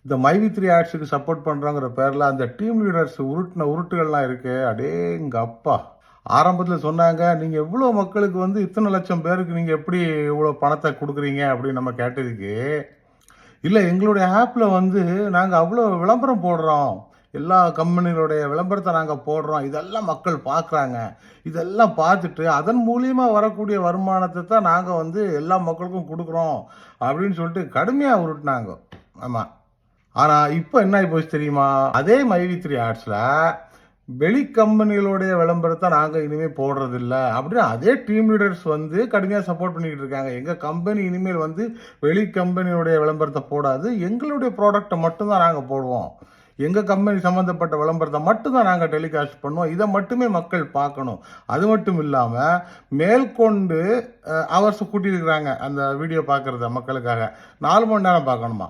இந்த மைவி3 ஆட்ஸுக்கு சப்போர்ட் பண்ணுறோங்கிற பேரில் அந்த டீம் லீடர்ஸ் உருட்டுகள்லாம் இருக்கு. அடேங்க அப்பா! ஆரம்பத்தில் சொன்னாங்க, நீங்கள் எவ்வளோ மக்களுக்கு வந்து இத்தனை லட்சம் பேருக்கு நீங்கள் எப்படி இவ்வளோ பணத்தை கொடுக்குறீங்க அப்படின்னு நம்ம கேட்டதுக்கு, இல்லை எங்களுடைய ஆப்பில் வந்து நாங்கள் அவ்வளோ விளம்பரம் போடுறோம், எல்லா கம்பெனிகளுடைய விளம்பரத்தை நாங்கள் போடுறோம், இதெல்லாம் மக்கள் பார்க்குறாங்க, இதெல்லாம் பார்த்துட்டு அதன் மூலியமாக வரக்கூடிய வருமானத்தை தான் நாங்கள் வந்து எல்லா மக்களுக்கும் கொடுக்குறோம் அப்படின்னு சொல்லிட்டு கடுமையாக உருட்டினாங்க. ஆமாம். ஆனால் இப்போ என்ன ஆகி போச்சு தெரியுமா? அதே மைவி3 ஆட்ஸில் வெளி கம்பெனிகளுடைய விளம்பரத்தை நாங்கள் இனிமேல் போடுறதில்ல அப்படின்னு அதே டீம் லீடர்ஸ் வந்து கடுமையாக சப்போர்ட் பண்ணிக்கிட்டு இருக்காங்க. எங்கள் கம்பெனி இனிமேல் வந்து வெளி கம்பெனியுடைய விளம்பரத்தை போடாது, எங்களுடைய ப்ராடக்டை மட்டும்தான் நாங்கள் போடுவோம், எங்கள் கம்பெனி சம்மந்தப்பட்ட விளம்பரத்தை மட்டும்தான் நாங்கள் டெலிகாஸ்ட் பண்ணுவோம், இதை மட்டுமே மக்கள் பார்க்கணும். அது மட்டும் இல்லாமல் மேற்கொண்டு அவர்ஸ் கூட்டியிருக்கிறாங்க அந்த வீடியோ பார்க்குறத மக்களுக்காக 4 மணி நேரம் பார்க்கணுமா.